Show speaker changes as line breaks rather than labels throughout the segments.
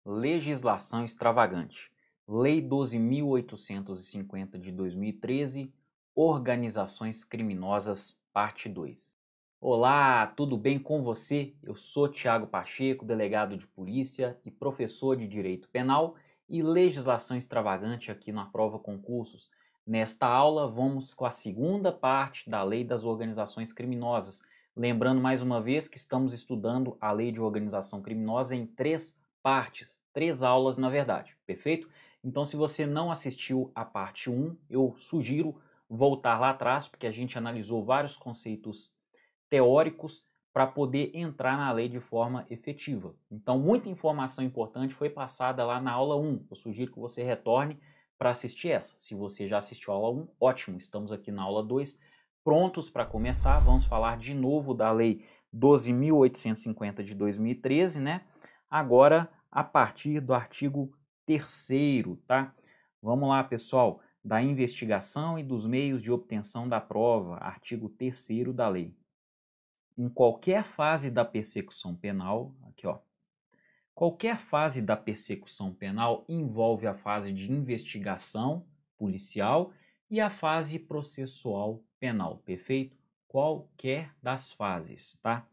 Legislação extravagante. Lei 12.850 de 2013, Organizações criminosas, parte 2. Olá, tudo bem com você? Eu sou Tiago Pacheco, delegado de polícia e professor de Direito Penal e Legislação extravagante aqui na Prova Concursos. Nesta aula, vamos com a segunda parte da Lei das Organizações Criminosas. Lembrando mais uma vez que estamos estudando a Lei de Organização Criminosa em 3 partes, 3 aulas na verdade, perfeito? Então se você não assistiu a parte 1, eu sugiro voltar lá atrás, porque a gente analisou vários conceitos teóricos para poder entrar na lei de forma efetiva. Então muita informação importante foi passada lá na aula 1, eu sugiro que você retorne para assistir essa. Se você já assistiu a aula 1, ótimo, estamos aqui na aula 2, prontos para começar. Vamos falar de novo da Lei 12.850 de 2013, né? Agora, a partir do artigo 3º, tá? Vamos lá, pessoal, da investigação e dos meios de obtenção da prova, artigo 3º da lei. Em qualquer fase da persecução penal, aqui ó, qualquer fase da persecução penal envolve a fase de investigação policial e a fase processual penal, perfeito? Qualquer das fases, tá?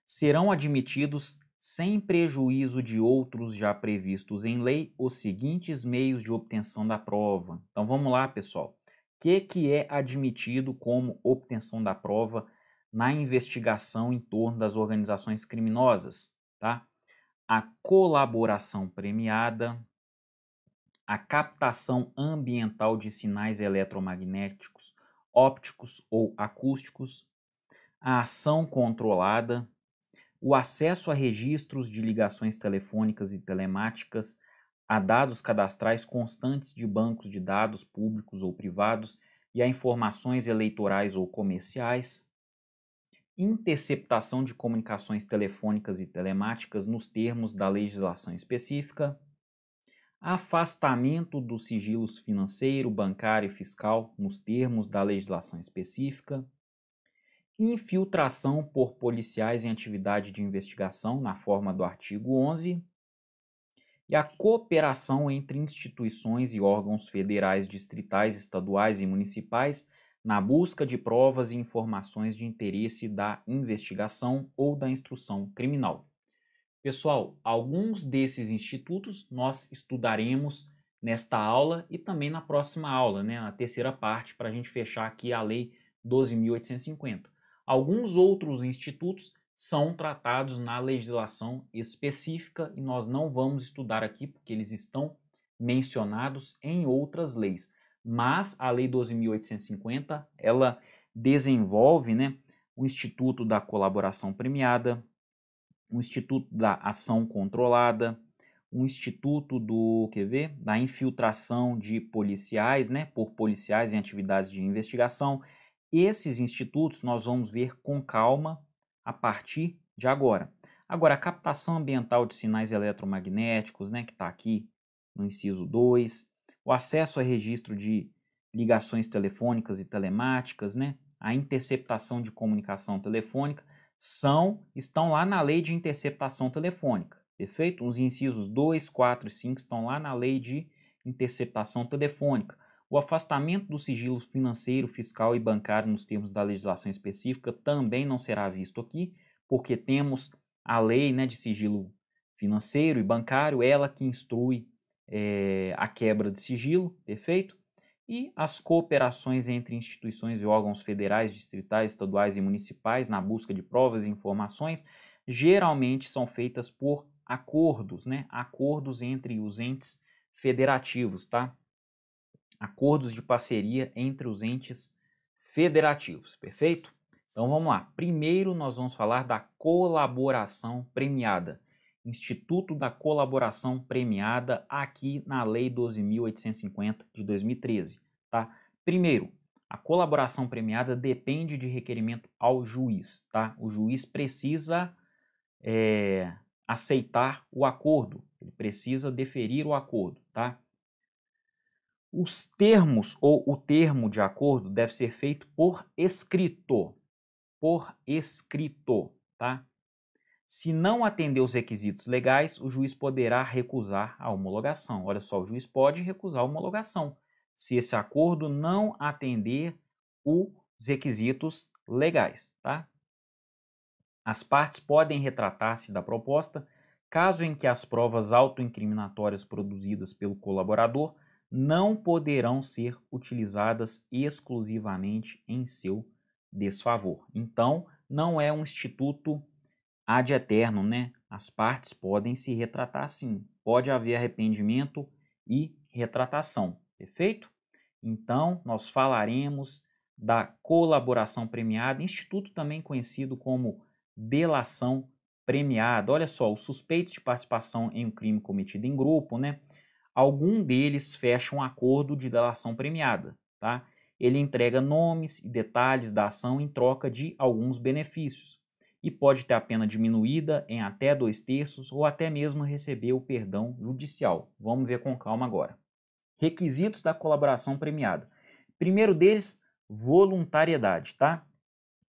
Serão admitidos, sem prejuízo de outros já previstos em lei, os seguintes meios de obtenção da prova. Então vamos lá, pessoal. O que é admitido como obtenção da prova na investigação em torno das organizações criminosas, tá? A colaboração premiada, a captação ambiental de sinais eletromagnéticos, ópticos ou acústicos, a ação controlada, o acesso a registros de ligações telefônicas e telemáticas, a dados cadastrais constantes de bancos de dados públicos ou privados e a informações eleitorais ou comerciais, interceptação de comunicações telefônicas e telemáticas nos termos da legislação específica, afastamento dos sigilos financeiro, bancário e fiscal nos termos da legislação específica, infiltração por policiais em atividade de investigação na forma do artigo 11 e a cooperação entre instituições e órgãos federais, distritais, estaduais e municipais na busca de provas e informações de interesse da investigação ou da instrução criminal. Pessoal, alguns desses institutos nós estudaremos nesta aula e também na próxima aula, né, na terceira parte, para a gente fechar aqui a Lei 12.850. Alguns outros institutos são tratados na legislação específica e nós não vamos estudar aqui porque eles estão mencionados em outras leis. Mas a Lei 12.850, ela desenvolve, né, o Instituto da Colaboração Premiada, o Instituto da Ação Controlada, o Instituto da infiltração de policiais, né, por policiais em atividades de investigação. Esses institutos nós vamos ver com calma a partir de agora. Agora, a captação ambiental de sinais eletromagnéticos, né, que está aqui no inciso 2, o acesso a registro de ligações telefônicas e telemáticas, né, a interceptação de comunicação telefônica, estão lá na lei de interceptação telefônica, perfeito? Os incisos 2, 4 e 5 estão lá na lei de interceptação telefônica. O afastamento do sigilo financeiro, fiscal e bancário nos termos da legislação específica também não será visto aqui, porque temos a lei, né, de sigilo financeiro e bancário, ela que instrui a quebra de sigilo, perfeito? E as cooperações entre instituições e órgãos federais, distritais, estaduais e municipais na busca de provas e informações geralmente são feitas por acordos, né? Acordos entre os entes federativos, tá? Acordos de parceria entre os entes federativos, perfeito? Então vamos lá. Primeiro nós vamos falar da colaboração premiada. Instituto da Colaboração Premiada aqui na Lei 12.850 de 2013, tá? Primeiro, a colaboração premiada depende de requerimento ao juiz, tá? O juiz precisa aceitar o acordo, ele precisa deferir o acordo, tá? Os termos ou o termo de acordo deve ser feito por escrito, tá? Se não atender os requisitos legais, o juiz poderá recusar a homologação. Olha só, o juiz pode recusar a homologação se esse acordo não atender os requisitos legais, tá? As partes podem retratar-se da proposta caso em que as provas autoincriminatórias produzidas pelo colaborador não poderão ser utilizadas exclusivamente em seu desfavor. Então, não é um instituto ad eterno, né? As partes podem se retratar sim. Pode haver arrependimento e retratação, perfeito? Então, nós falaremos da colaboração premiada, instituto também conhecido como delação premiada. Olha só, os suspeitos de participação em um crime cometido em grupo, né? Algum deles fecha um acordo de delação premiada, tá? Ele entrega nomes e detalhes da ação em troca de alguns benefícios e pode ter a pena diminuída em até 2/3 ou até mesmo receber o perdão judicial. Vamos ver com calma agora. Requisitos da colaboração premiada. Primeiro deles, voluntariedade, tá?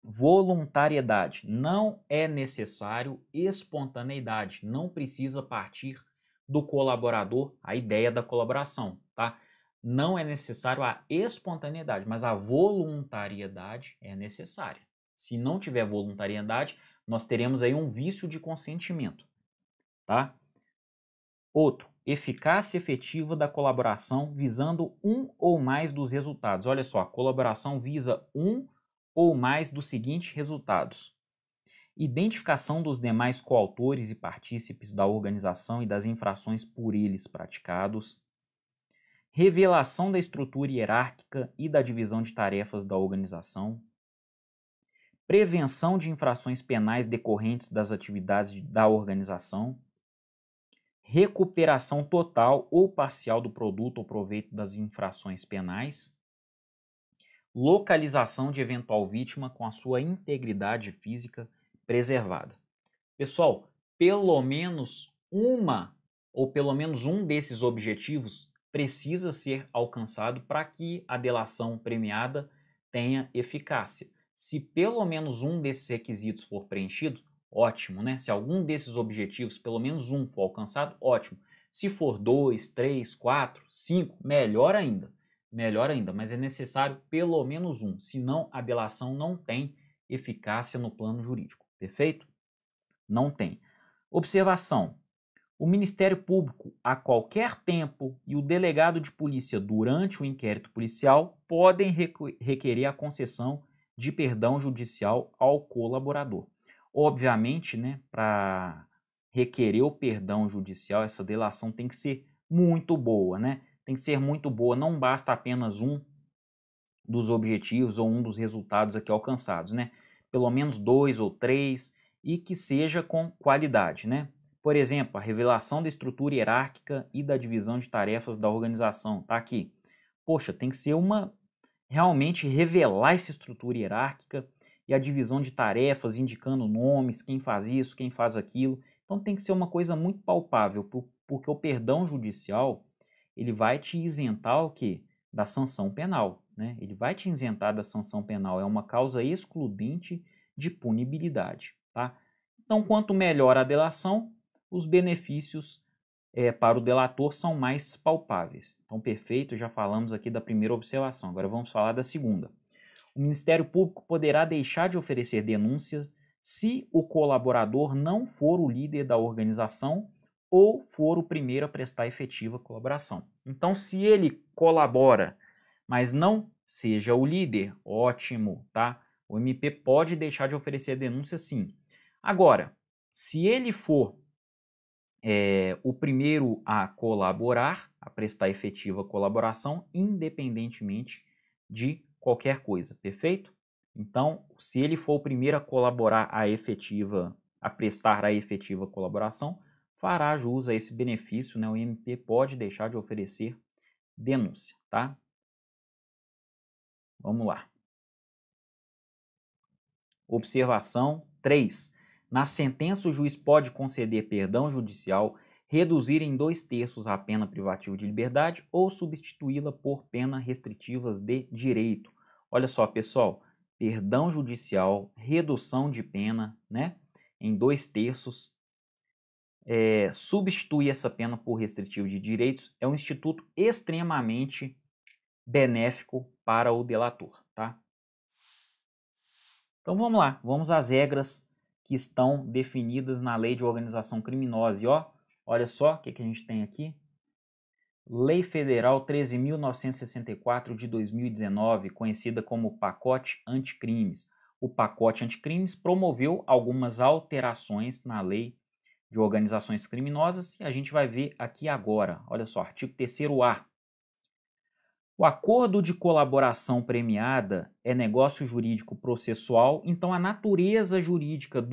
Voluntariedade. Não é necessário espontaneidade. Não precisa partir do colaborador a ideia da colaboração, tá? Não é necessário a espontaneidade, mas a voluntariedade é necessária. Se não tiver voluntariedade, nós teremos aí um vício de consentimento, tá? Outro, eficácia efetiva da colaboração visando um ou mais dos resultados. Olha só, a colaboração visa um ou mais dos seguintes resultados: identificação dos demais coautores e partícipes da organização e das infrações por eles praticados, revelação da estrutura hierárquica e da divisão de tarefas da organização, prevenção de infrações penais decorrentes das atividades da organização, recuperação total ou parcial do produto ou proveito das infrações penais, localização de eventual vítima com a sua integridade física preservada. Pessoal, pelo menos uma ou pelo menos um desses objetivos precisa ser alcançado para que a delação premiada tenha eficácia. Se pelo menos um desses requisitos for preenchido, ótimo, né? Se algum desses objetivos, pelo menos um, for alcançado, ótimo. Se for 2, 3, 4, 5, melhor ainda. Melhor ainda, mas é necessário pelo menos um, senão a delação não tem eficácia no plano jurídico, perfeito? Não tem. Observação: o Ministério Público, a qualquer tempo, e o delegado de polícia durante o inquérito policial podem requerer a concessão de perdão judicial ao colaborador. Obviamente, né, para requerer o perdão judicial, essa delação tem que ser muito boa, né? Tem que ser muito boa, não basta apenas um dos objetivos ou um dos resultados aqui alcançados, né? Pelo menos 2 ou 3 e que seja com qualidade, né? Por exemplo, a revelação da estrutura hierárquica e da divisão de tarefas da organização, tá aqui. Poxa, tem que ser realmente revelar essa estrutura hierárquica e a divisão de tarefas, indicando nomes, quem faz isso, quem faz aquilo. Então tem que ser uma coisa muito palpável, porque o perdão judicial, ele vai te isentar o quê? Da sanção penal, né? Ele vai te isentar da sanção penal, é uma causa excludente de punibilidade, tá? Então, quanto melhor a delação, os benefícios para o delator são mais palpáveis. Então, perfeito, já falamos aqui da primeira observação. Agora vamos falar da segunda. O Ministério Público poderá deixar de oferecer denúncias se o colaborador não for o líder da organização ou for o primeiro a prestar efetiva colaboração. Então, se ele colabora, mas não seja o líder, ótimo, tá? O MP pode deixar de oferecer denúncia sim. Agora, se ele for o primeiro a colaborar, a prestar efetiva colaboração, independentemente de qualquer coisa, perfeito? Então, se ele for o primeiro a colaborar a prestar a efetiva colaboração, fará jus a esse benefício, né? O MP pode deixar de oferecer denúncia, tá? Vamos lá. Observação 3. Na sentença, o juiz pode conceder perdão judicial, reduzir em 2/3 a pena privativa de liberdade ou substituí-la por pena restritivas de direito. Olha só, pessoal, perdão judicial, redução de pena, né? em 2/3, substitui essa pena por restritivo de direitos, é um instituto extremamente benéfico para o delator, tá? Então vamos lá, vamos às regras que estão definidas na Lei de Organização Criminosa. E olha só o que a gente tem aqui. Lei Federal 13.964 de 2019, conhecida como Pacote Anticrimes. O Pacote Anticrimes promoveu algumas alterações na Lei de Organizações Criminosas e a gente vai ver aqui agora. Olha só, artigo 3º-A. O acordo de colaboração premiada é negócio jurídico processual, então a natureza jurídica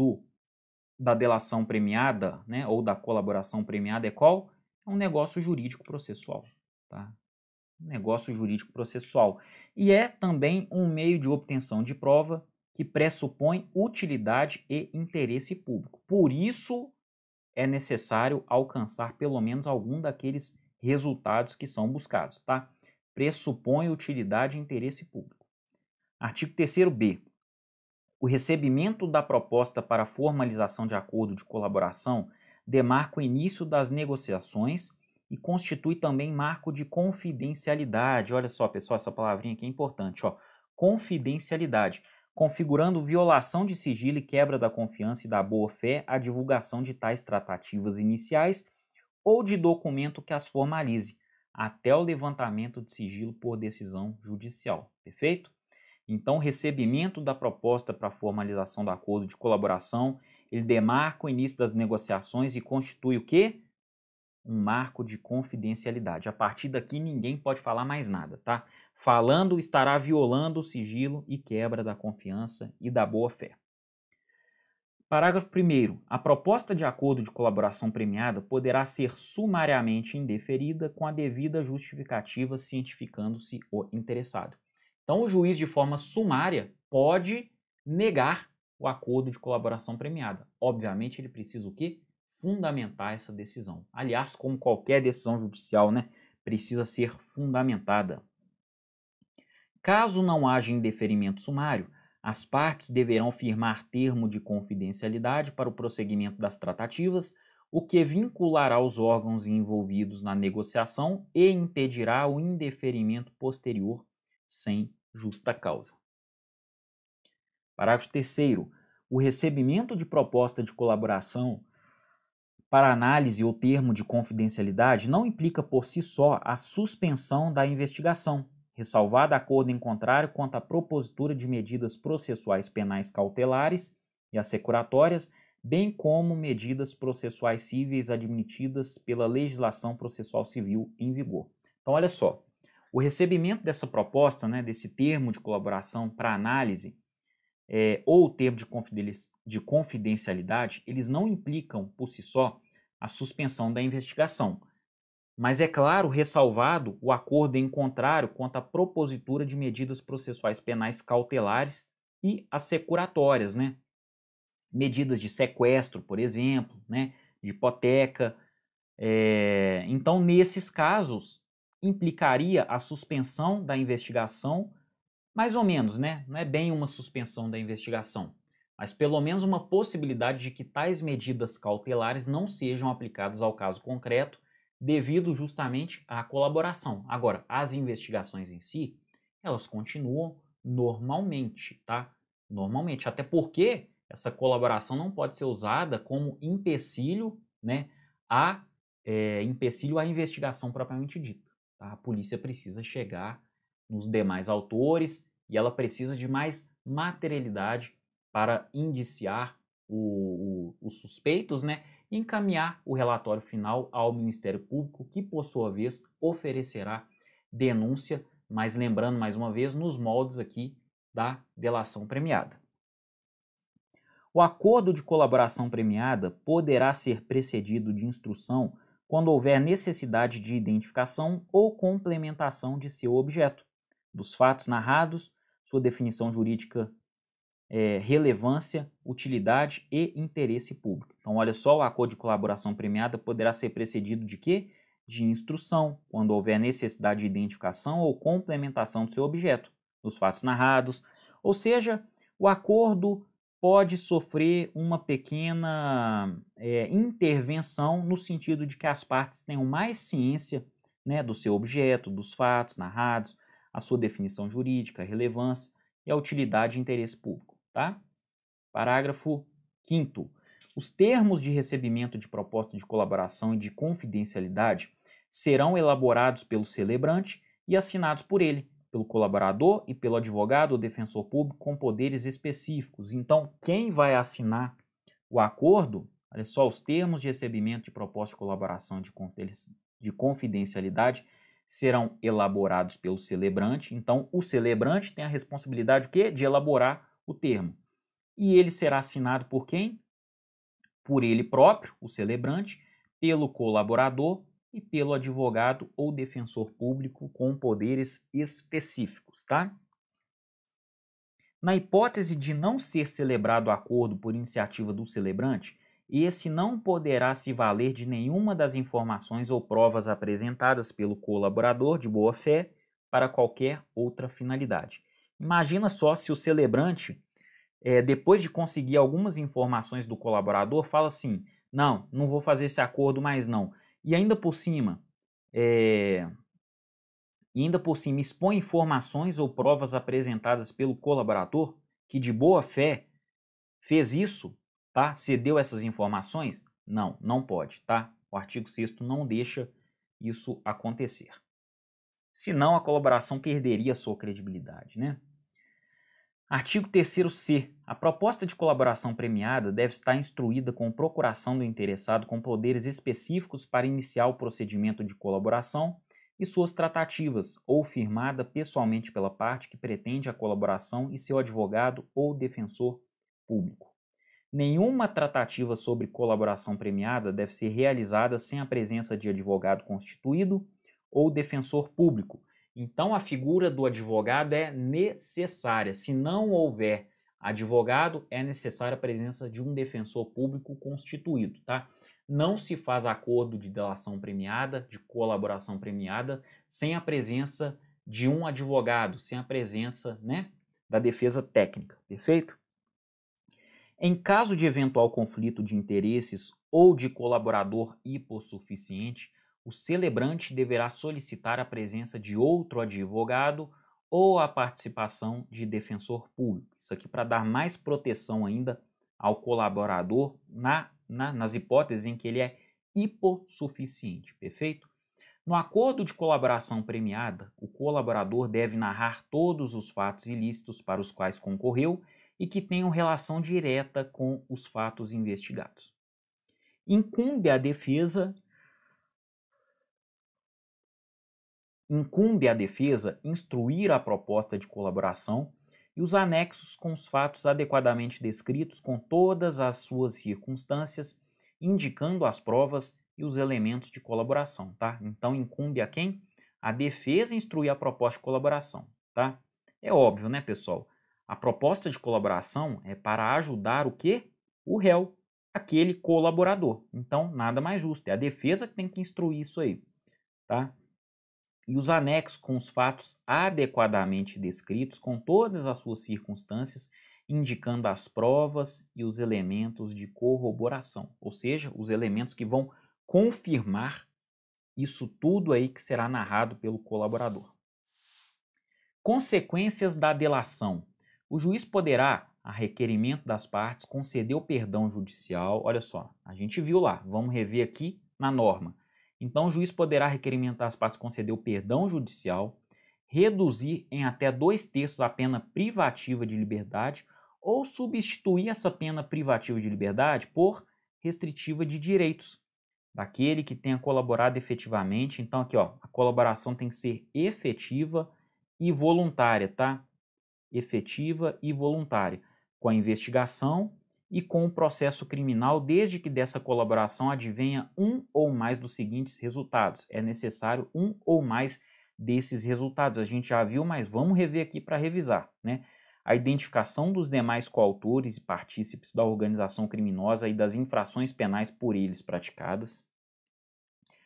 da delação premiada, né, ou da colaboração premiada é qual? É um negócio jurídico processual, tá? Um negócio jurídico processual. E é também um meio de obtenção de prova que pressupõe utilidade e interesse público. Por isso é necessário alcançar pelo menos algum daqueles resultados que são buscados, tá? Pressupõe utilidade e interesse público. Artigo 3º-B. O recebimento da proposta para formalização de acordo de colaboração demarca o início das negociações e constitui também marco de confidencialidade. Olha só, pessoal, essa palavrinha aqui é importante, ó. Confidencialidade, configurando violação de sigilo e quebra da confiança e da boa-fé a divulgação de tais tratativas iniciais ou de documento que as formalize, até o levantamento de sigilo por decisão judicial. Perfeito? Então, o recebimento da proposta para formalização do acordo de colaboração, ele demarca o início das negociações e constitui o quê? Um marco de confidencialidade. A partir daqui, ninguém pode falar mais nada, tá? Falando, estará violando o sigilo e quebra da confiança e da boa-fé. Parágrafo 1º. A proposta de acordo de colaboração premiada poderá ser sumariamente indeferida com a devida justificativa cientificando-se o interessado. Então, o juiz, de forma sumária, pode negar o acordo de colaboração premiada. Obviamente, ele precisa o quê? Fundamentar essa decisão. Aliás, como qualquer decisão judicial, né, precisa ser fundamentada. Caso não haja indeferimento sumário, as partes deverão firmar termo de confidencialidade para o prosseguimento das tratativas, o que vinculará os órgãos envolvidos na negociação e impedirá o indeferimento posterior sem justa causa. Parágrafo 3º. O recebimento de proposta de colaboração para análise ou termo de confidencialidade não implica por si só a suspensão da investigação, ressalvado acordo em contrário quanto à propositura de medidas processuais penais cautelares e assecuratórias, bem como medidas processuais cíveis admitidas pela legislação processual civil em vigor. Então, olha só, o recebimento dessa proposta, né, desse termo de colaboração para análise ou o termo de confidencialidade, eles não implicam por si só a suspensão da investigação. Mas é claro, ressalvado o acordo em contrário quanto à propositura de medidas processuais penais cautelares e assecuratórias, né? Medidas de sequestro, por exemplo, né? De hipoteca. Então, nesses casos, implicaria a suspensão da investigação, mais ou menos, né? Não é bem uma suspensão da investigação, mas pelo menos uma possibilidade de que tais medidas cautelares não sejam aplicadas ao caso concreto, devido justamente à colaboração. Agora, as investigações em si, elas continuam normalmente, tá? Normalmente, até porque essa colaboração não pode ser usada como empecilho, né, empecilho à investigação propriamente dita. Tá? A polícia precisa chegar nos demais autores e ela precisa de mais materialidade para indiciar os suspeitos, né, e encaminhar o relatório final ao Ministério Público, que, por sua vez, oferecerá denúncia, mas lembrando, mais uma vez, nos moldes aqui da delação premiada. O acordo de colaboração premiada poderá ser precedido de instrução quando houver necessidade de identificação ou complementação de seu objeto, dos fatos narrados, sua definição jurídica, relevância, utilidade e interesse público. Então, olha só, o acordo de colaboração premiada poderá ser precedido de quê? De instrução, quando houver necessidade de identificação ou complementação do seu objeto, dos fatos narrados. Ou seja, o acordo pode sofrer uma pequena intervenção no sentido de que as partes tenham mais ciência, né, do seu objeto, dos fatos narrados, a sua definição jurídica, a relevância e a utilidade e interesse público, tá? Parágrafo 5º. Os termos de recebimento de proposta de colaboração e de confidencialidade serão elaborados pelo celebrante e assinados por ele, pelo colaborador e pelo advogado ou defensor público com poderes específicos. Então, quem vai assinar o acordo, olha só, os termos de recebimento de proposta de colaboração de confidencialidade serão elaborados pelo celebrante. Então, o celebrante tem a responsabilidade o quê? De elaborar o termo. E ele será assinado por quem? Por ele próprio, o celebrante, pelo colaborador e pelo advogado ou defensor público com poderes específicos, tá? Na hipótese de não ser celebrado o acordo por iniciativa do celebrante, esse não poderá se valer de nenhuma das informações ou provas apresentadas pelo colaborador de boa-fé para qualquer outra finalidade. Imagina só se o celebrante, depois de conseguir algumas informações do colaborador, fala assim, não vou fazer esse acordo mais não. E ainda por cima expõe informações ou provas apresentadas pelo colaborador que de boa fé fez isso, tá? Cedeu essas informações? Não pode, tá? O artigo 6º não deixa isso acontecer. Senão a colaboração perderia sua credibilidade, né? Artigo 3º-C. A proposta de colaboração premiada deve estar instruída com procuração do interessado com poderes específicos para iniciar o procedimento de colaboração e suas tratativas, ou firmada pessoalmente pela parte que pretende a colaboração e seu advogado ou defensor público. Nenhuma tratativa sobre colaboração premiada deve ser realizada sem a presença de advogado constituído ou defensor público. Então, a figura do advogado é necessária. Se não houver advogado, é necessária a presença de um defensor público constituído, tá? Não se faz acordo de delação premiada, de colaboração premiada, sem a presença de um advogado, sem a presença, né, da defesa técnica, perfeito? Em caso de eventual conflito de interesses ou de colaborador hipossuficiente, o celebrante deverá solicitar a presença de outro advogado ou a participação de defensor público. Isso aqui para dar mais proteção ainda ao colaborador nas hipóteses em que ele é hipossuficiente, perfeito? No acordo de colaboração premiada, o colaborador deve narrar todos os fatos ilícitos para os quais concorreu e que tenham relação direta com os fatos investigados. Incumbe à defesa instruir a proposta de colaboração e os anexos com os fatos adequadamente descritos com todas as suas circunstâncias, indicando as provas e os elementos de colaboração, tá? Então, incumbe a quem? A defesa instruir a proposta de colaboração, tá? É óbvio, né, pessoal? A proposta de colaboração é para ajudar o quê? O réu, aquele colaborador. Então, nada mais justo. É a defesa que tem que instruir isso aí, tá? E os anexos com os fatos adequadamente descritos, com todas as suas circunstâncias, indicando as provas e os elementos de corroboração, ou seja, os elementos que vão confirmar isso tudo aí que será narrado pelo colaborador. Consequências da delação. O juiz poderá, a requerimento das partes, conceder o perdão judicial. Olha só, a gente viu lá, vamos rever aqui na norma. Então, o juiz poderá requerimentar as partes conceder o perdão judicial, reduzir em até 2/3 a pena privativa de liberdade ou substituir essa pena privativa de liberdade por restritiva de direitos daquele que tenha colaborado efetivamente. Então, aqui, ó, a colaboração tem que ser efetiva e voluntária, tá? Efetiva e voluntária, com a investigação e com o processo criminal, desde que dessa colaboração advenha um ou mais dos seguintes resultados. É necessário um ou mais desses resultados. A gente já viu, mas vamos rever aqui para revisar, né? A identificação dos demais coautores e partícipes da organização criminosa e das infrações penais por eles praticadas.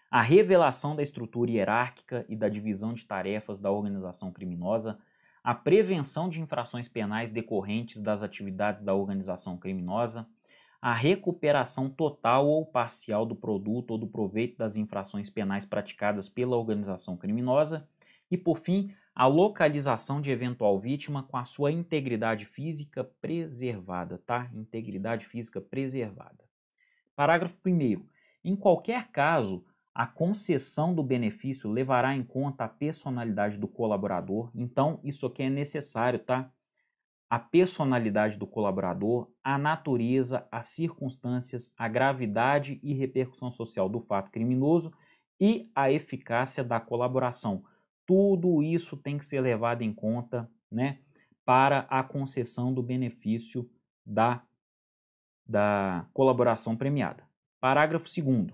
A revelação da estrutura hierárquica e da divisão de tarefas da organização criminosa, a prevenção de infrações penais decorrentes das atividades da organização criminosa, a recuperação total ou parcial do produto ou do proveito das infrações penais praticadas pela organização criminosa e, por fim, a localização de eventual vítima com a sua integridade física preservada, tá? Integridade física preservada. Parágrafo 1º. Em qualquer caso, a concessão do benefício levará em conta a personalidade do colaborador. Então, isso aqui é necessário, tá? A personalidade do colaborador, a natureza, as circunstâncias, a gravidade e repercussão social do fato criminoso e a eficácia da colaboração. Tudo isso tem que ser levado em conta, né, para a concessão do benefício da colaboração premiada. Parágrafo 2º.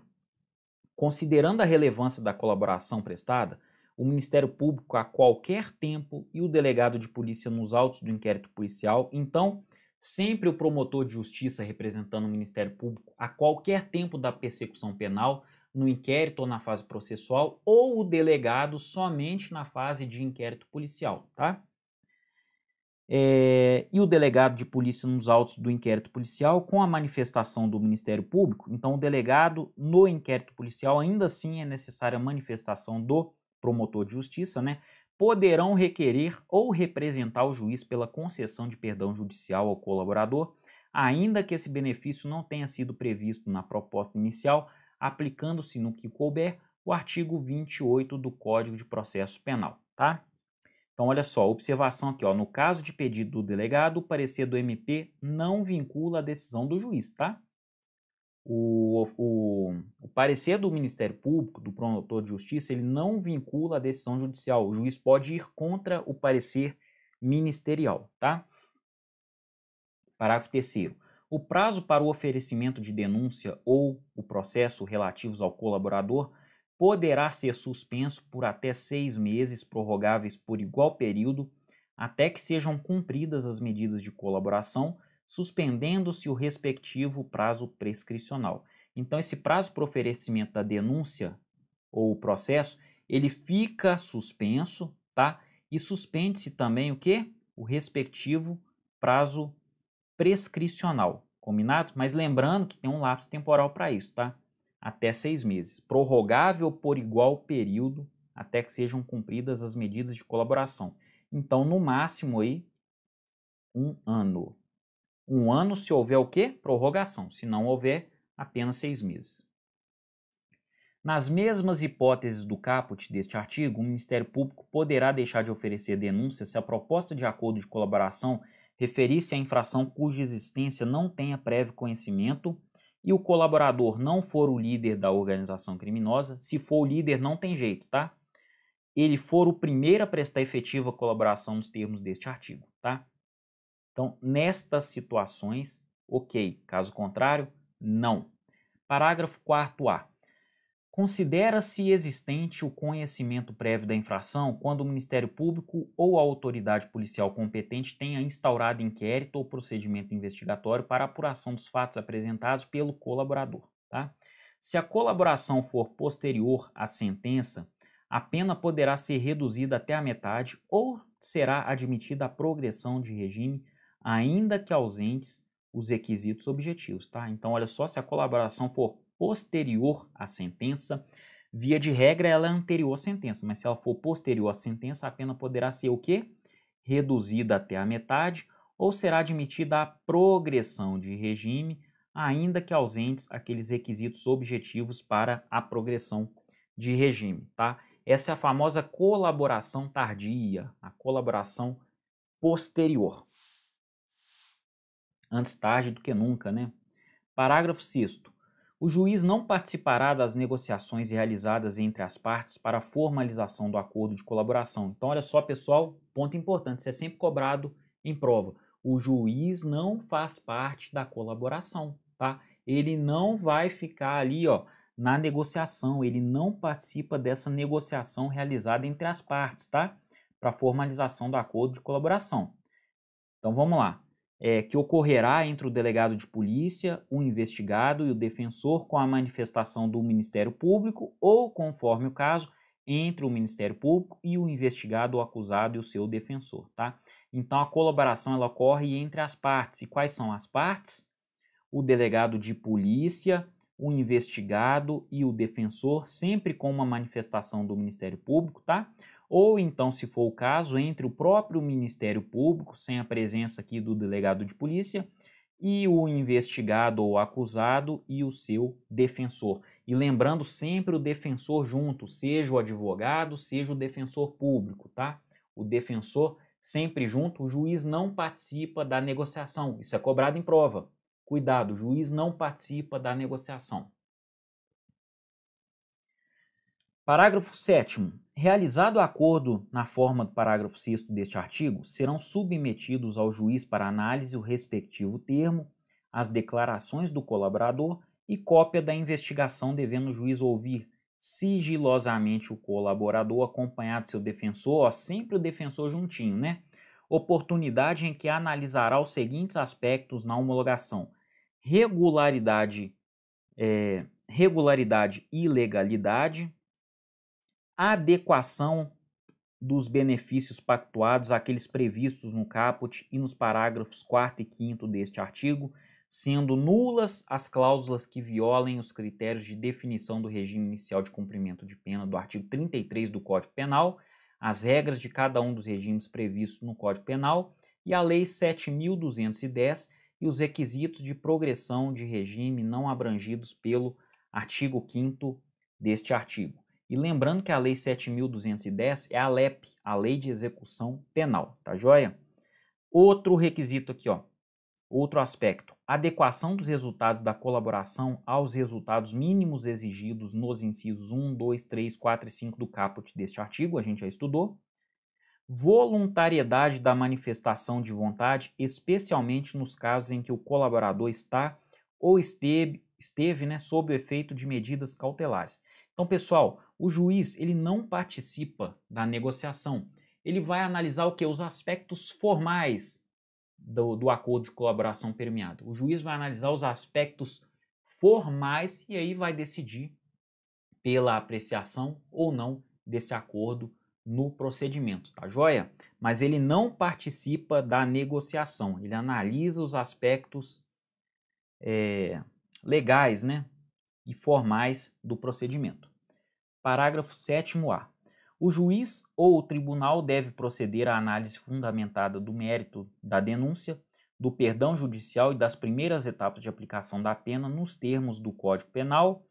Considerando a relevância da colaboração prestada, o Ministério Público a qualquer tempo e o delegado de polícia nos autos do inquérito policial, então, sempre o promotor de justiça representando o Ministério Público a qualquer tempo da persecução penal, no inquérito ou na fase processual, ou o delegado somente na fase de inquérito policial, tá? E o delegado de polícia nos autos do inquérito policial com a manifestação do Ministério Público. Então, o delegado no inquérito policial, ainda assim é necessária a manifestação do promotor de justiça, né? Poderão requerer ou representar o juiz pela concessão de perdão judicial ao colaborador, ainda que esse benefício não tenha sido previsto na proposta inicial, aplicando-se no que couber o artigo 28 do Código de Processo Penal, tá? Então, olha só, observação aqui, ó, no caso de pedido do delegado, o parecer do MP não vincula a decisão do juiz, tá? O parecer do Ministério Público, do promotor de justiça, ele não vincula a decisão judicial. O juiz pode ir contra o parecer ministerial, tá? Parágrafo 3º. O prazo para o oferecimento de denúncia ou o processo relativos ao colaborador poderá ser suspenso por até 6 meses, prorrogáveis por igual período, até que sejam cumpridas as medidas de colaboração, suspendendo-se o respectivo prazo prescricional. Então, esse prazo para oferecimento da denúncia ou processo, ele fica suspenso, tá? E suspende-se também o quê? O respectivo prazo prescricional, combinado? Mas lembrando que tem um lapso temporal para isso, tá? Até 6 meses. Prorrogável por igual período, até que sejam cumpridas as medidas de colaboração. Então, no máximo aí, 1 ano. 1 ano se houver o quê? Prorrogação. Se não houver, apenas 6 meses. Nas mesmas hipóteses do caput deste artigo, o Ministério Público poderá deixar de oferecer denúncia se a proposta de acordo de colaboração referir-se à infração cuja existência não tenha prévio conhecimento e o colaborador não for o líder da organização criminosa. Se for o líder, não tem jeito, tá? Ele for o primeiro a prestar efetiva colaboração nos termos deste artigo, tá? Então, nestas situações, ok. Caso contrário, não. Parágrafo 4º-A. Considera-se existente o conhecimento prévio da infração quando o Ministério Público ou a autoridade policial competente tenha instaurado inquérito ou procedimento investigatório para apuração dos fatos apresentados pelo colaborador, tá? Se a colaboração for posterior à sentença, a pena poderá ser reduzida até a metade ou será admitida a progressão de regime, ainda que ausentes os requisitos objetivos, tá? Então, olha só, se a colaboração for posterior à sentença, via de regra ela é anterior à sentença, mas se ela for posterior à sentença, a pena poderá ser o quê? Reduzida até a metade ou será admitida a progressão de regime, ainda que ausentes aqueles requisitos objetivos para a progressão de regime, tá? Essa é a famosa colaboração tardia, a colaboração posterior. Antes tarde do que nunca, né? Parágrafo 6º. O juiz não participará das negociações realizadas entre as partes para a formalização do acordo de colaboração. Então, olha só, pessoal, ponto importante, isso é sempre cobrado em prova. O juiz não faz parte da colaboração, tá? Ele não vai ficar ali, ó, na negociação, ele não participa dessa negociação realizada entre as partes, tá? Para a formalização do acordo de colaboração. Então, vamos lá. Que ocorrerá entre o delegado de polícia, o investigado e o defensor com a manifestação do Ministério Público ou, conforme o caso, entre o Ministério Público e o investigado, o acusado e o seu defensor, tá? Então, a colaboração ela ocorre entre as partes. E quais são as partes? O delegado de polícia, o investigado e o defensor, sempre com uma manifestação do Ministério Público, tá? Ou então, se for o caso, entre o próprio Ministério Público, sem a presença aqui do delegado de polícia, e o investigado ou acusado e o seu defensor. E lembrando sempre o defensor junto, seja o advogado, seja o defensor público, tá? O defensor sempre junto, o juiz não participa da negociação, isso é cobrado em prova. Cuidado, o juiz não participa da negociação. Parágrafo 7º. Realizado o acordo na forma do parágrafo 6º deste artigo, serão submetidos ao juiz para análise o respectivo termo, as declarações do colaborador e cópia da investigação, devendo o juiz ouvir sigilosamente o colaborador acompanhado de seu defensor, ó, sempre o defensor juntinho, né? Oportunidade em que analisará os seguintes aspectos na homologação: regularidade e ilegalidade, adequação dos benefícios pactuados àqueles previstos no caput e nos parágrafos 4º e 5º deste artigo, sendo nulas as cláusulas que violem os critérios de definição do regime inicial de cumprimento de pena do artigo 33 do Código Penal, as regras de cada um dos regimes previstos no Código Penal e a Lei 7.210 e os requisitos de progressão de regime não abrangidos pelo artigo 5º deste artigo. E lembrando que a Lei 7.210 é a LEP, a Lei de Execução Penal, tá joia? Outro requisito aqui, ó, outro aspecto, adequação dos resultados da colaboração aos resultados mínimos exigidos nos incisos 1, 2, 3, 4 e 5 do caput deste artigo, a gente já estudou. Voluntariedade da manifestação de vontade, especialmente nos casos em que o colaborador está ou esteve né, sob o efeito de medidas cautelares. Então, pessoal, o juiz ele não participa da negociação. Ele vai analisar o que? Os aspectos formais do acordo de colaboração permeado. O juiz vai analisar os aspectos formais e aí vai decidir pela apreciação ou não desse acordo no procedimento, tá joia? Mas ele não participa da negociação, ele analisa os aspectos legais, né, e formais do procedimento. Parágrafo 7º-A. O juiz ou o tribunal deve proceder à análise fundamentada do mérito da denúncia, do perdão judicial e das primeiras etapas de aplicação da pena nos termos do Código Penal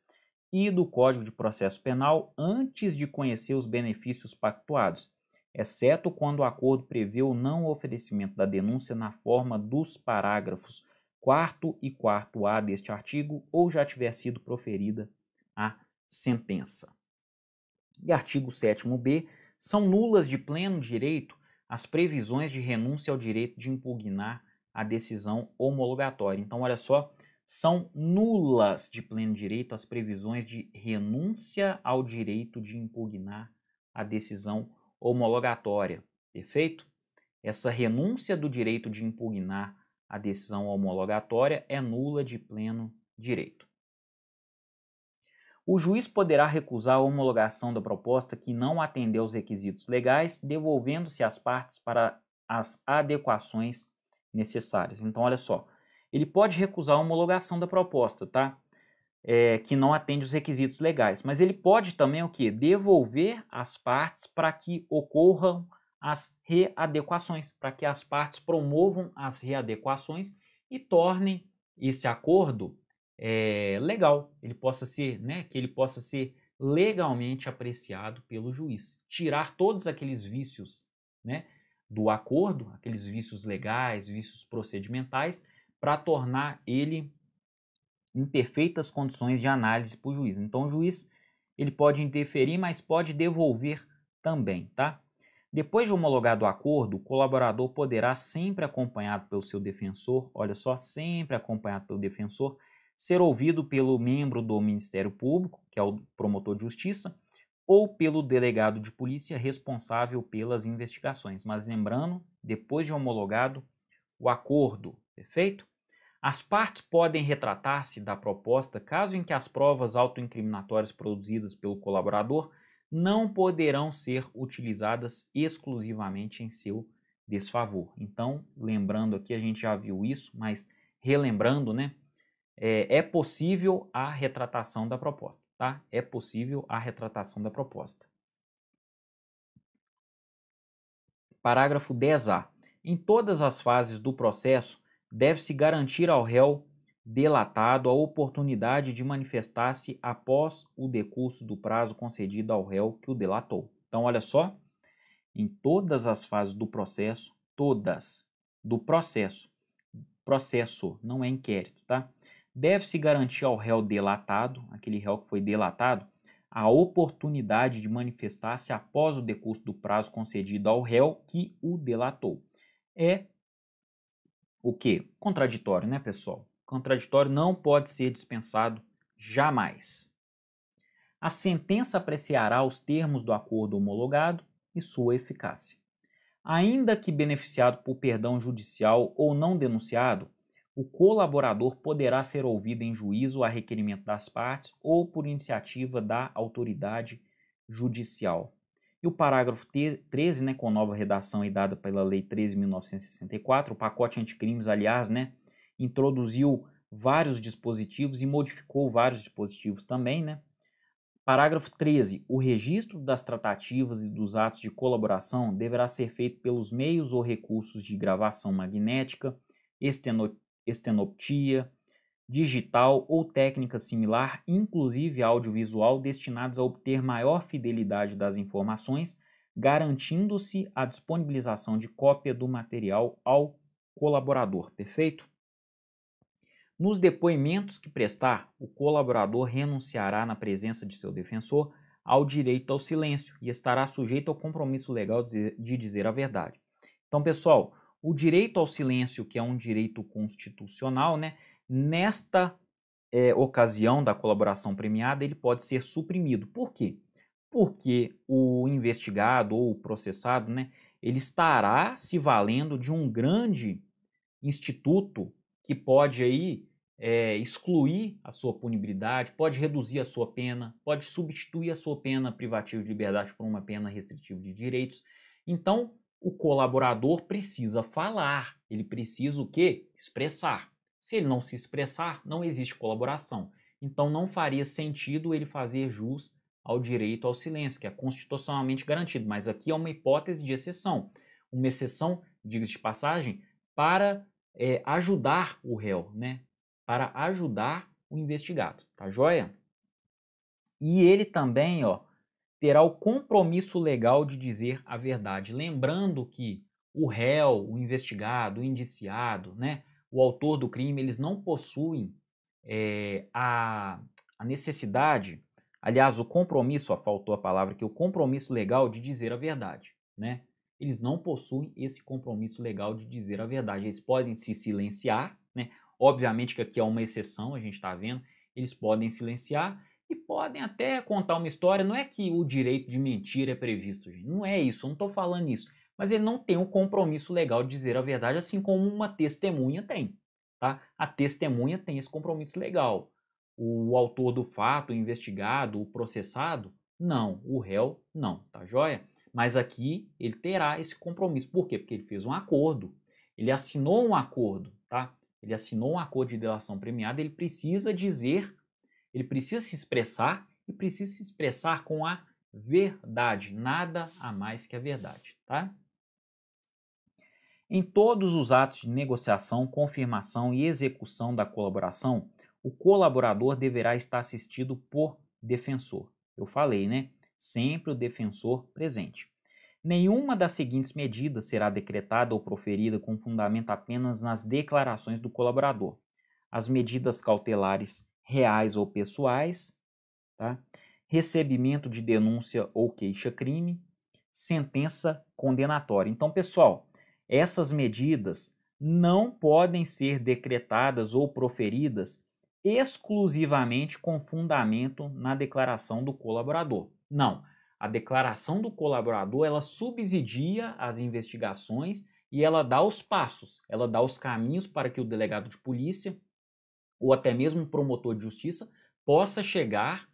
e do Código de Processo Penal antes de conhecer os benefícios pactuados, exceto quando o acordo prevê o não oferecimento da denúncia na forma dos parágrafos 4º e 4º-A deste artigo ou já tiver sido proferida a sentença. E artigo 7º-B, são nulas de pleno direito as previsões de renúncia ao direito de impugnar a decisão homologatória. Então, olha só, são nulas de pleno direito as previsões de renúncia ao direito de impugnar a decisão homologatória. Perfeito? Essa renúncia do direito de impugnar a decisão homologatória é nula de pleno direito. O juiz poderá recusar a homologação da proposta que não atender aos requisitos legais, devolvendo-se às partes para as adequações necessárias. Então, olha só, ele pode recusar a homologação da proposta, tá? Que não atende os requisitos legais, mas ele pode também o quê? Devolver às partes para que ocorram as readequações, para que as partes promovam as readequações e tornem esse acordo legal, ele possa ser, né, que ele possa ser legalmente apreciado pelo juiz, tirar todos aqueles vícios, né, do acordo, aqueles vícios legais, vícios procedimentais, para tornar ele em perfeitas condições de análise para o juiz. Então, o juiz ele pode interferir, mas pode devolver também, tá? Depois de homologado o acordo, o colaborador poderá, sempre acompanhado pelo seu defensor, olha só, sempre acompanhado pelo defensor, ser ouvido pelo membro do Ministério Público, que é o promotor de justiça, ou pelo delegado de polícia responsável pelas investigações. Mas lembrando, depois de homologado o acordo, perfeito? As partes podem retratar-se da proposta caso em que as provas autoincriminatórias produzidas pelo colaborador não poderão ser utilizadas exclusivamente em seu desfavor. Então, lembrando aqui, a gente já viu isso, mas relembrando, né? É possível a retratação da proposta, tá? É possível a retratação da proposta. Parágrafo 10A. Em todas as fases do processo, deve-se garantir ao réu delatado a oportunidade de manifestar-se após o decurso do prazo concedido ao réu que o delatou. Então, olha só, em todas as fases do processo, processo não é inquérito, tá? Deve-se garantir ao réu delatado, aquele réu que foi delatado, a oportunidade de manifestar-se após o decurso do prazo concedido ao réu que o delatou. É o quê? Contraditório, né, pessoal? Contraditório não pode ser dispensado jamais. A sentença apreciará os termos do acordo homologado e sua eficácia. Ainda que beneficiado por perdão judicial ou não denunciado, o colaborador poderá ser ouvido em juízo a requerimento das partes ou por iniciativa da autoridade judicial. E o parágrafo 13, né, com nova redação dada pela Lei 13.964, o pacote anticrimes, aliás, né, introduziu vários dispositivos e modificou vários dispositivos também, né? Parágrafo 13. O registro das tratativas e dos atos de colaboração deverá ser feito pelos meios ou recursos de gravação magnética, estenoptia, digital ou técnica similar, inclusive audiovisual, destinados a obter maior fidelidade das informações, garantindo-se a disponibilização de cópia do material ao colaborador. Perfeito? Nos depoimentos que prestar, o colaborador renunciará na presença de seu defensor ao direito ao silêncio e estará sujeito ao compromisso legal de dizer a verdade. Então, pessoal, o direito ao silêncio, que é um direito constitucional, né, nesta ocasião da colaboração premiada, ele pode ser suprimido. Por quê? Porque o investigado ou o processado, né, ele estará se valendo de um grande instituto que pode aí excluir a sua punibilidade, pode reduzir a sua pena, pode substituir a sua pena privativa de liberdade por uma pena restritiva de direitos. Então, o colaborador precisa falar, ele precisa o quê? Expressar. Se ele não se expressar, não existe colaboração. Então, não faria sentido ele fazer jus ao direito ao silêncio, que é constitucionalmente garantido, mas aqui é uma hipótese de exceção. Uma exceção, diga-se de passagem, para ajudar o réu, né? Para ajudar o investigado, tá joia? E ele também, ó, terá o compromisso legal de dizer a verdade. Lembrando que o réu, o investigado, o indiciado, né, o autor do crime, eles não possuem a necessidade, aliás, o compromisso, ó, faltou a palavra aqui, o compromisso legal de dizer a verdade, né? Eles não possuem esse compromisso legal de dizer a verdade. Eles podem se silenciar, né? Obviamente que aqui é uma exceção, a gente está vendo, eles podem silenciar e podem até contar uma história. Não é que o direito de mentir é previsto, gente. Não é isso, eu não estou falando isso. Mas ele não tem o compromisso legal de dizer a verdade, assim como uma testemunha tem, tá? A testemunha tem esse compromisso legal. O autor do fato, o investigado, o processado, não. O réu, não, tá joia? Mas aqui ele terá esse compromisso. Por quê? Porque ele fez um acordo. Ele assinou um acordo, tá? Ele assinou um acordo de delação premiada, ele precisa dizer, ele precisa se expressar e precisa se expressar com a verdade, nada a mais que a verdade, tá? Em todos os atos de negociação, confirmação e execução da colaboração, o colaborador deverá estar assistido por defensor. Eu falei, né? Sempre o defensor presente. Nenhuma das seguintes medidas será decretada ou proferida com fundamento apenas nas declarações do colaborador. As medidas cautelares reais ou pessoais, tá? Recebimento de denúncia ou queixa-crime, sentença condenatória. Então, pessoal, essas medidas não podem ser decretadas ou proferidas exclusivamente com fundamento na declaração do colaborador. Não. A declaração do colaborador, ela subsidia as investigações e ela dá os passos, ela dá os caminhos para que o delegado de polícia ou até mesmo o promotor de justiça possa chegar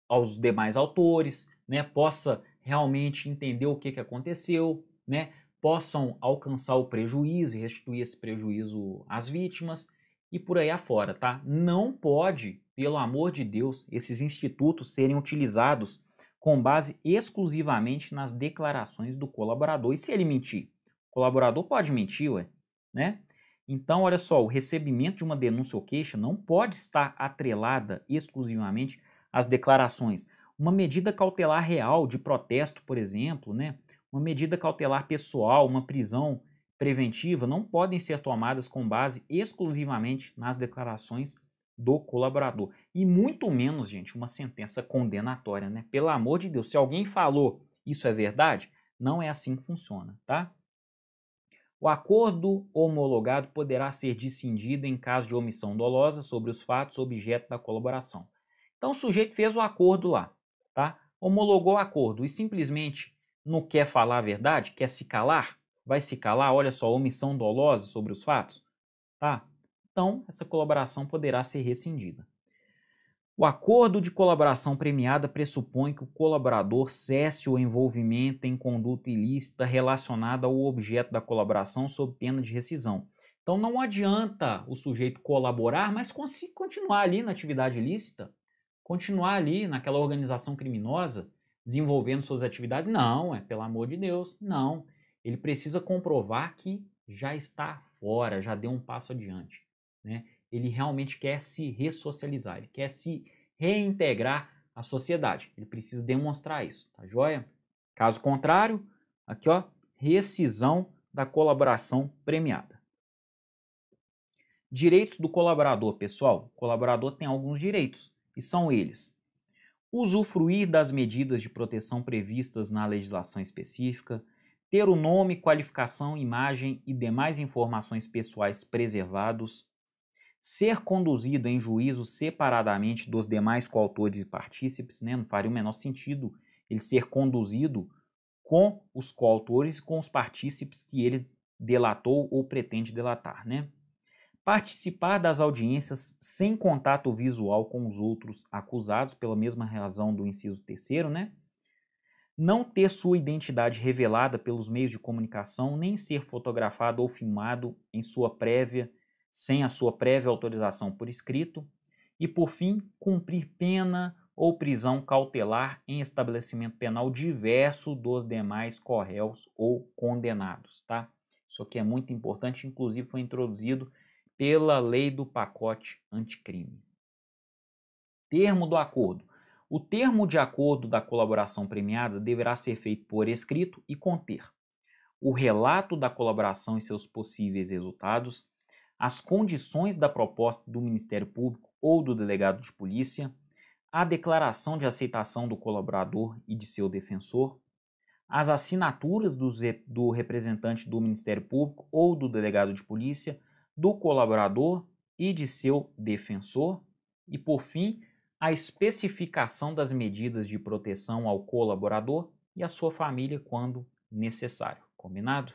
aos demais autores, né, possa realmente entender o que aconteceu, né, possam alcançar o prejuízo e restituir esse prejuízo às vítimas e por aí afora, tá? Não pode, pelo amor de Deus, esses institutos serem utilizados com base exclusivamente nas declarações do colaborador. E se ele mentir? O colaborador pode mentir, ué, né? Então, olha só, o recebimento de uma denúncia ou queixa não pode estar atrelada exclusivamente às declarações. Uma medida cautelar real de protesto, por exemplo, né? Uma medida cautelar pessoal, uma prisão preventiva, não podem ser tomadas com base exclusivamente nas declarações do colaborador. E muito menos, gente, uma sentença condenatória, né? Pelo amor de Deus, se alguém falou isso é verdade, não é assim que funciona, tá? O acordo homologado poderá ser discindido em caso de omissão dolosa sobre os fatos objeto da colaboração. Então o sujeito fez o acordo lá, tá? Homologou o acordo e simplesmente não quer falar a verdade, quer se calar, vai se calar, olha só, omissão dolosa sobre os fatos, tá? Então essa colaboração poderá ser rescindida. O acordo de colaboração premiada pressupõe que o colaborador cesse o envolvimento em conduta ilícita relacionada ao objeto da colaboração sob pena de rescisão. Então não adianta o sujeito colaborar, mas continuar ali na atividade ilícita, continuar ali naquela organização criminosa, desenvolvendo suas atividades. Não, pelo amor de Deus, não. Ele precisa comprovar que já está fora, já deu um passo adiante, né? Ele realmente quer se ressocializar, ele quer se reintegrar à sociedade. Ele precisa demonstrar isso, tá joia? Caso contrário, aqui ó, rescisão da colaboração premiada. Direitos do colaborador, pessoal. O colaborador tem alguns direitos, e são eles: usufruir das medidas de proteção previstas na legislação específica, ter o nome, qualificação, imagem e demais informações pessoais preservados, ser conduzido em juízo separadamente dos demais coautores e partícipes, né? Não faria o menor sentido ele ser conduzido com os coautores e com os partícipes que ele delatou ou pretende delatar, né? Participar das audiências sem contato visual com os outros acusados, pela mesma razão do inciso 3º, né? Não ter sua identidade revelada pelos meios de comunicação, nem ser fotografado ou filmado sem a sua prévia autorização por escrito. E, por fim, cumprir pena ou prisão cautelar em estabelecimento penal diverso dos demais corréus ou condenados, tá? Isso aqui é muito importante, inclusive foi introduzido pela lei do pacote anticrime. Termo do acordo. O termo de acordo da colaboração premiada deverá ser feito por escrito e conter o relato da colaboração e seus possíveis resultados, as condições da proposta do Ministério Público ou do delegado de polícia, a declaração de aceitação do colaborador e de seu defensor, as assinaturas do representante do Ministério Público ou do delegado de polícia, do colaborador e de seu defensor, e, por fim, a especificação das medidas de proteção ao colaborador e à sua família quando necessário. Combinado?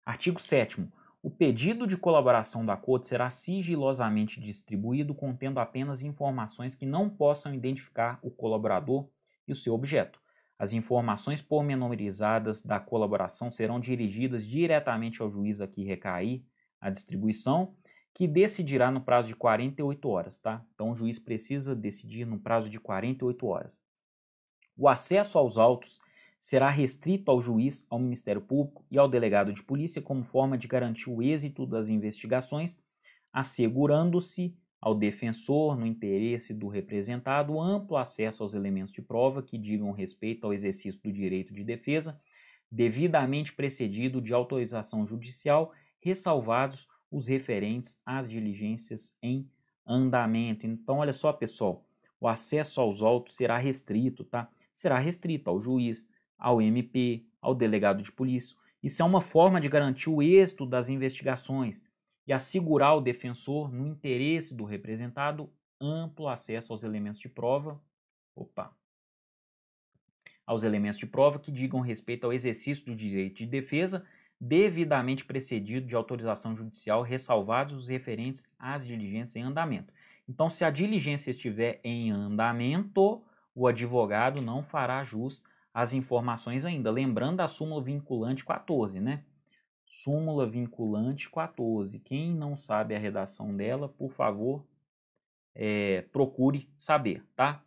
Artigo 7º. O pedido de colaboração da Corte será sigilosamente distribuído contendo apenas informações que não possam identificar o colaborador e o seu objeto. As informações pormenorizadas da colaboração serão dirigidas diretamente ao juiz a que recair a distribuição, que decidirá no prazo de 48 horas, tá? Então o juiz precisa decidir no prazo de 48 horas. O acesso aos autos será restrito ao juiz, ao Ministério Público e ao delegado de polícia como forma de garantir o êxito das investigações, assegurando-se ao defensor, no interesse do representado, amplo acesso aos elementos de prova que digam respeito ao exercício do direito de defesa, devidamente precedido de autorização judicial, ressalvados os referentes às diligências em andamento. Então, olha só, pessoal, o acesso aos autos será restrito, tá? Será restrito ao juiz, ao MP, ao delegado de polícia. Isso é uma forma de garantir o êxito das investigações e assegurar ao defensor, no interesse do representado, amplo acesso aos elementos de prova, aos elementos de prova que digam respeito ao exercício do direito de defesa, devidamente precedido de autorização judicial, ressalvados os referentes às diligências em andamento. Então, se a diligência estiver em andamento, o advogado não fará jus às informações ainda. Lembrando da súmula vinculante 14, né? Súmula vinculante 14. Quem não sabe a redação dela, por favor, procure saber, tá?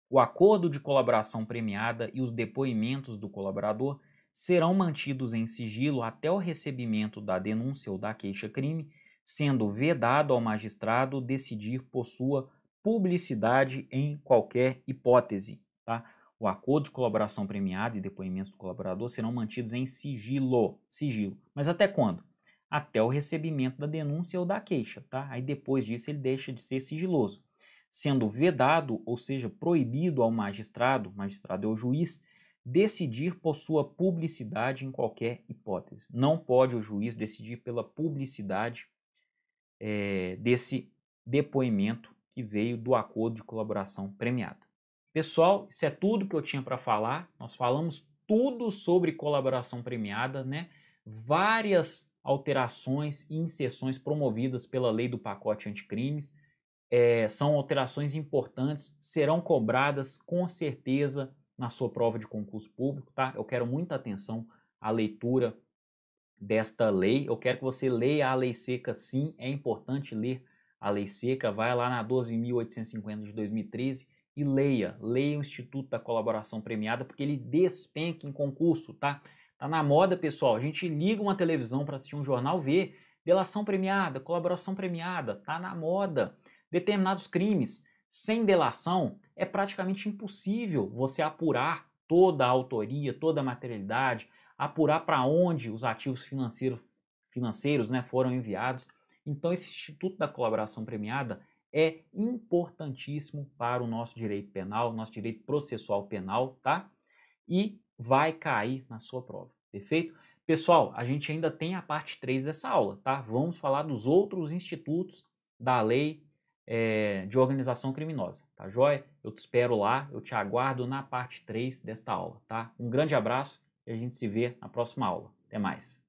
O acordo de colaboração premiada e os depoimentos do colaborador serão mantidos em sigilo até o recebimento da denúncia ou da queixa-crime, sendo vedado ao magistrado decidir por sua publicidade em qualquer hipótese, tá? O acordo de colaboração premiada e depoimentos do colaborador serão mantidos em sigilo. Mas até quando? Até o recebimento da denúncia ou da queixa, tá? Aí depois disso ele deixa de ser sigiloso, sendo vedado, ou seja, proibido ao magistrado é o juiz, decidir por sua publicidade em qualquer hipótese. Não pode o juiz decidir pela publicidade desse depoimento que veio do acordo de colaboração premiada. Pessoal, isso é tudo que eu tinha para falar. Nós falamos tudo sobre colaboração premiada, né? Várias alterações e inserções promovidas pela lei do pacote anticrimes. São alterações importantes, serão cobradas com certeza na sua prova de concurso público, tá? Eu quero muita atenção à leitura desta lei. Eu quero que você leia a lei seca, sim, é importante ler a lei seca. Vai lá na 12.850 de 2013 e leia o Instituto da Colaboração Premiada, porque ele despenca em concurso, tá? Tá na moda, pessoal. A gente liga uma televisão para assistir um jornal, vê delação premiada, colaboração premiada, tá na moda. Determinados crimes sem delação é praticamente impossível você apurar toda a autoria, toda a materialidade, apurar para onde os ativos financeiros, né, foram enviados. Então esse Instituto da Colaboração Premiada é importantíssimo para o nosso direito penal, nosso direito processual penal, tá? E vai cair na sua prova, perfeito? Pessoal, a gente ainda tem a parte 3 dessa aula, tá? Vamos falar dos outros institutos da lei de organização criminosa, tá joia? Eu te espero lá, eu te aguardo na parte 3 desta aula, tá? Um grande abraço e a gente se vê na próxima aula. Até mais!